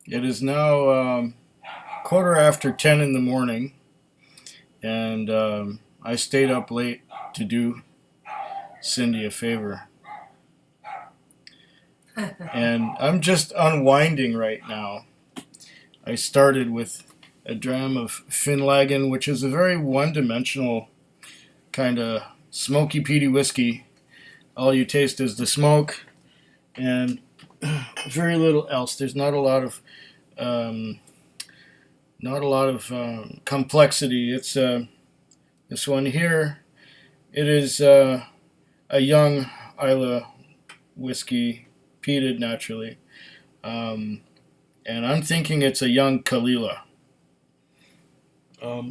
It is now quarter after 10 in the morning, and I stayed up late to do Cindy a favor. And I'm just unwinding right now. I started with a dram of Finlagan, which is a very one-dimensional kind of smoky, peaty whiskey. All you taste is the smoke and very little else. There's um, not a lot of complexity. It's this one here. It is a young Isla whiskey, peated naturally, um, and I'm thinking it's a young Kalila.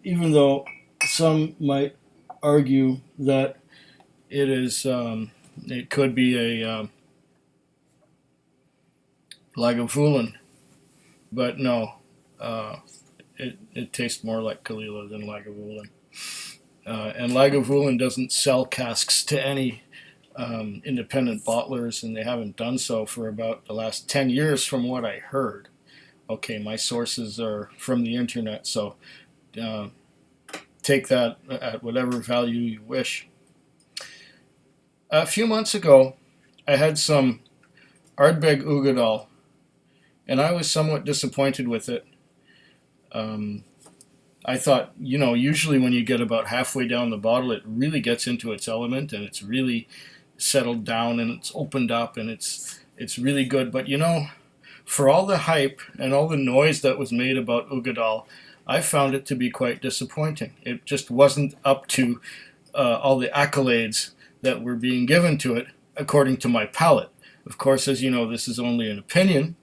Even though some might argue that it could be a Lagavulin, but no, uh, it tastes more like Kalila than Lagavulin. And Lagavulin doesn't sell casks to any independent bottlers, and they haven't done so for about the last 10 years, from what I heard. Okay, my sources are from the internet, so uh, take that at whatever value you wish. A few months ago, I had some Ardbeg Ugadal, and I was somewhat disappointed with it. Um, I thought, usually when you get about halfway down the bottle, it really gets into its element and it's really settled down and it's opened up and it's really good. But for all the hype and all the noise that was made about Ugadal, I found it to be quite disappointing. It just wasn't up to all the accolades that were being given to it, according to my palate. Of course, as you know, this is only an opinion,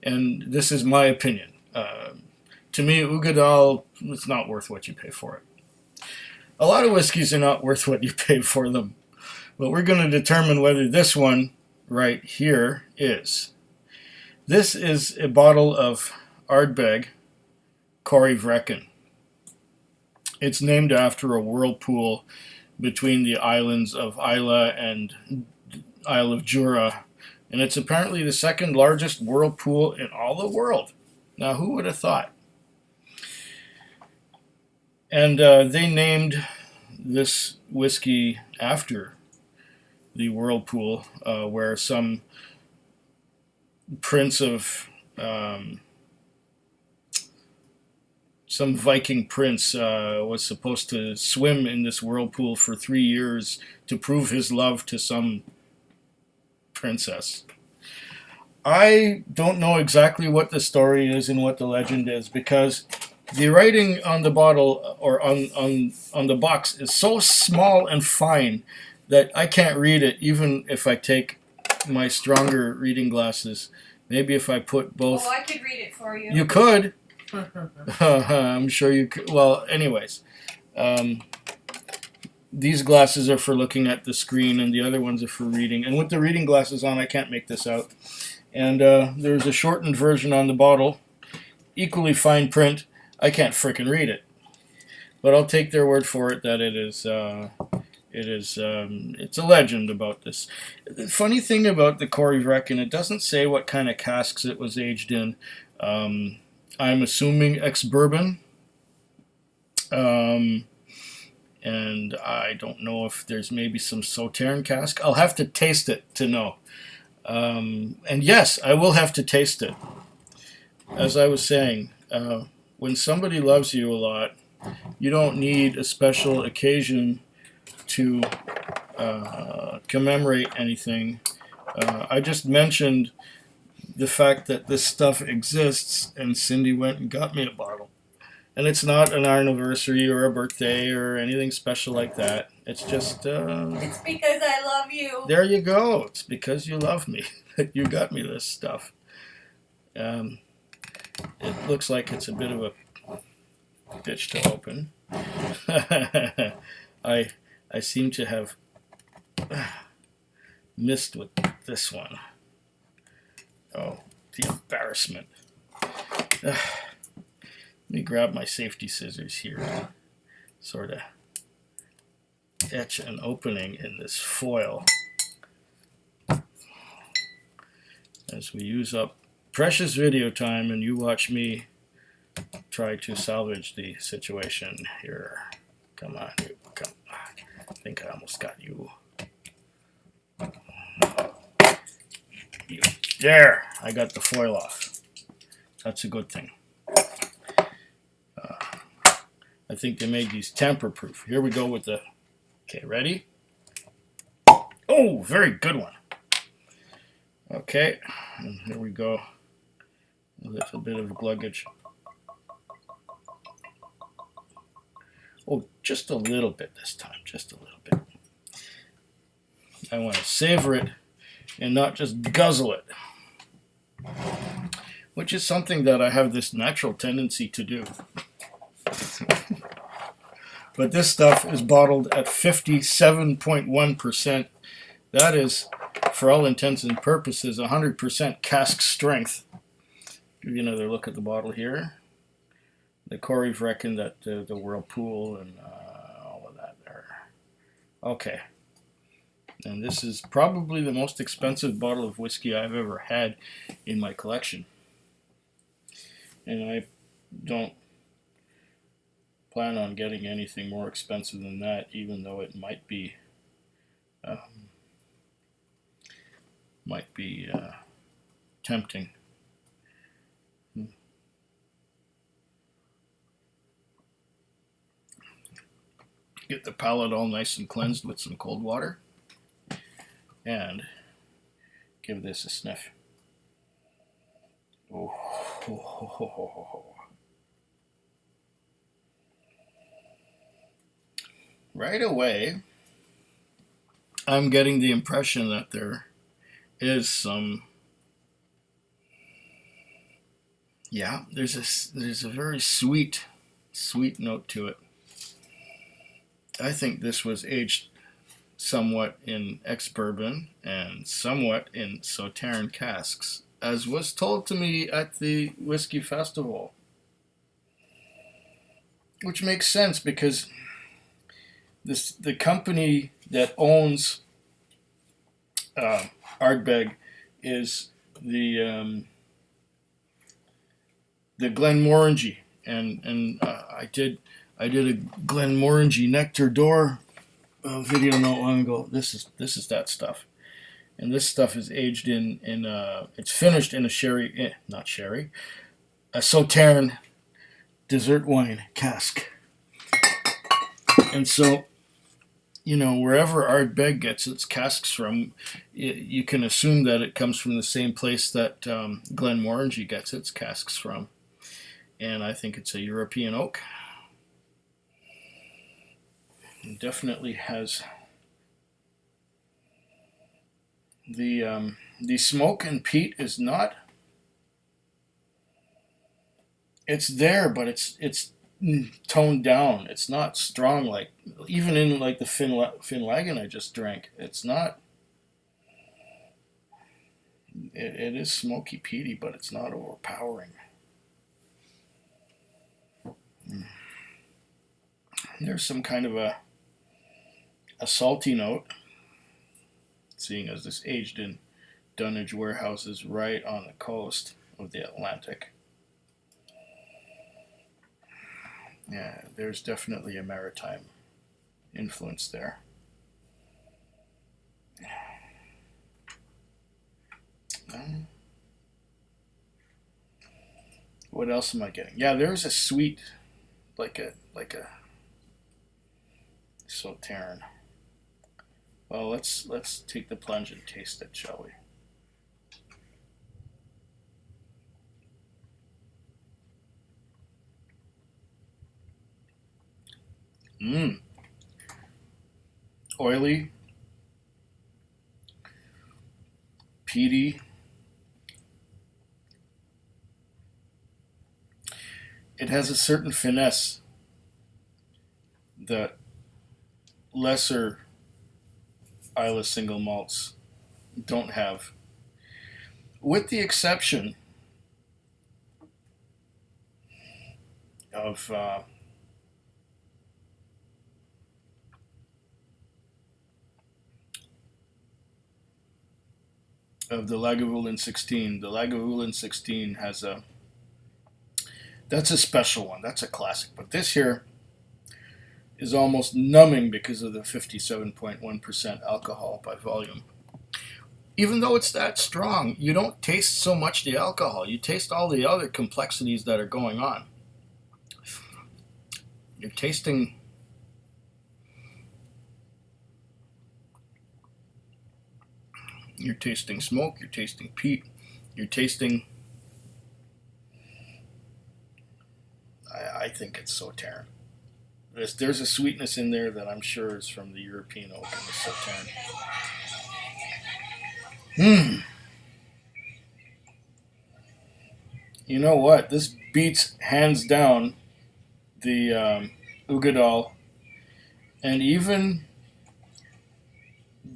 and this is my opinion. To me, Ugadal is not worth what you pay for it. A lot of whiskeys are not worth what you pay for them, but we're going to determine whether this one right here is. This is a bottle of Ardbeg Corryvreckan. It's named after a whirlpool between the islands of Isla and Isle of Jura, and it's apparently the second largest whirlpool in all the world. Now, who would have thought? And they named this whiskey after the whirlpool, where some prince of some Viking prince was supposed to swim in this whirlpool for 3 years to prove his love to some princess. I don't know exactly what the story is and what the legend is, because the writing on the bottle or on the box is so small and fine that I can't read it, even if I take my stronger reading glasses. Maybe if I put both. Oh, I could read it for you. You could. I'm sure you could. Well, anyways, these glasses are for looking at the screen, and the other ones are for reading. And with the reading glasses on, I can't make this out. And there's a shortened version on the bottle, equally fine print. I can't frickin' read it, but I'll take their word for it that it's a legend about this. The funny thing about the Corryvreckan, it doesn't say what kind of casks it was aged in. I'm assuming ex-bourbon, and I don't know if there's maybe some Sauterne cask. I'll have to taste it to know. And yes, I will have to taste it. As I was saying, when somebody loves you a lot, you don't need a special occasion to commemorate anything. I just mentioned the fact that this stuff exists, and Cindy went and got me a bottle. And it's not an anniversary or a birthday or anything special like that. It's just... it's because I love you. There you go. It's because you love me that you got me this stuff. It looks like it's a bit of a bitch to open. I seem to have missed with this one. Oh, the embarrassment. Let me grab my safety scissors here and sort of etch an opening in this foil as we use up precious video time, and you watch me try to salvage the situation here. Come on, you. Come on. I think I almost got you. There, I got the foil off. That's a good thing. I think they made these tamper-proof. Here we go with the... Okay, ready? Oh, very good one. Okay, and here we go. A little bit of gluggage. Oh, just a little bit this time. Just a little bit. I want to savor it and not just guzzle it, which is something that I have this natural tendency to do. But this stuff is bottled at 57.1%. That is, for all intents and purposes, 100% cask strength. Give you another look at the bottle here. The Corryvreckan, that the Whirlpool, and all of that there. Okay. And this is probably the most expensive bottle of whiskey I've ever had in my collection. And I don't plan on getting anything more expensive than that, even though it might be tempting. Get the palate all nice and cleansed with some cold water, and give this a sniff. Oh. Right away, I'm getting the impression that there is some, there's a very sweet note to it. I think this was aged somewhat in ex-bourbon and somewhat in Sauternes casks, as was told to me at the Whiskey Festival. Which makes sense, because the company that owns Ardbeg is the Glenmorangie, and I did a Glenmorangie Nectar D'Or video not long ago. This is that stuff, and this stuff is aged in it's finished in a a Sauternes dessert wine cask, and so, you know, wherever Ardbeg gets its casks from, you can assume that it comes from the same place that Glenmorangie gets its casks from. And I think it's a European oak. It definitely has the smoke and peat is not. It's there, but it's toned down. It's not strong, like even in like the Finlagan I just drank. It's not. It is smoky peaty, but it's not overpowering. There's some kind of a salty note, seeing as this aged in dunnage warehouses right on the coast of the Atlantic. Yeah, there's definitely a maritime influence there. What else am I getting? Yeah, there's a sweet, like a Sauternes. Well, let's take the plunge and taste it, shall we? Oily, peaty. It has a certain finesse that lesser Islay single malts don't have, with the exception of of the Lagavulin 16. The Lagavulin 16 has that's a special one. That's a classic. But this here is almost numbing because of the 57.1% alcohol by volume. Even though it's that strong, you don't taste so much the alcohol. You taste all the other complexities that are going on. You're tasting smoke, you're tasting peat, you're tasting, I think it's Sauternes. There's a sweetness in there that I'm sure is from the European oak and the Sauternes. You know what? This beats hands down the Ugadal and even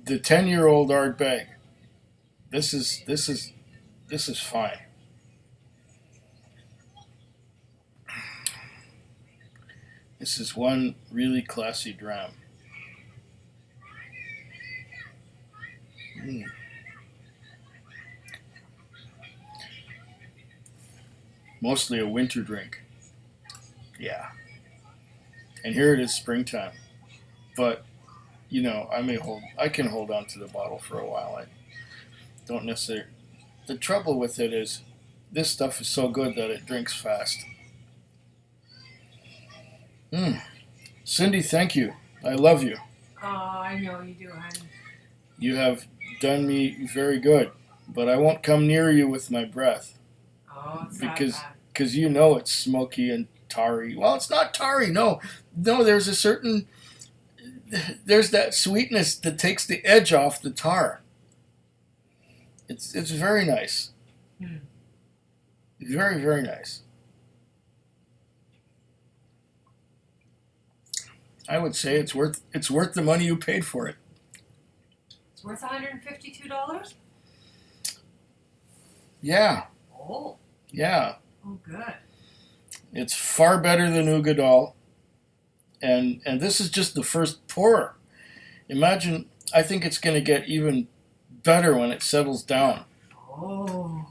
the 10-year-old Ardbeg. This is fine. This is one really classy dram. Mostly a winter drink. Yeah. And here it is springtime. But, you know, I can hold on to the bottle for a while. I don't necessarily. The trouble with it is this stuff is so good that it drinks fast. Cindy, thank you. I love you. Oh, I know you do, honey. You have done me very good, but I won't come near you with my breath. Oh, it's because you know it's smoky and tarry. Well, it's not tarry. No, there's that sweetness that takes the edge off the tar. It's very nice. Very, very nice. I would say it's worth the money you paid for it. It's worth $152? Yeah. Oh. Yeah. Oh, good. It's far better than Ugadal. And this is just the first pour. Imagine, I think it's going to get even better when it settles down. Oh.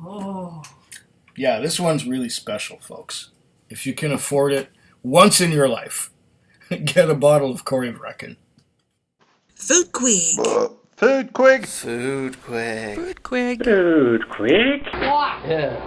Oh. Yeah, this one's really special, folks. If you can afford it once in your life, get a bottle of Corryvreckan. Food Quig. Food Quig. Food Quig. Food Quig. Food Quig. Yeah.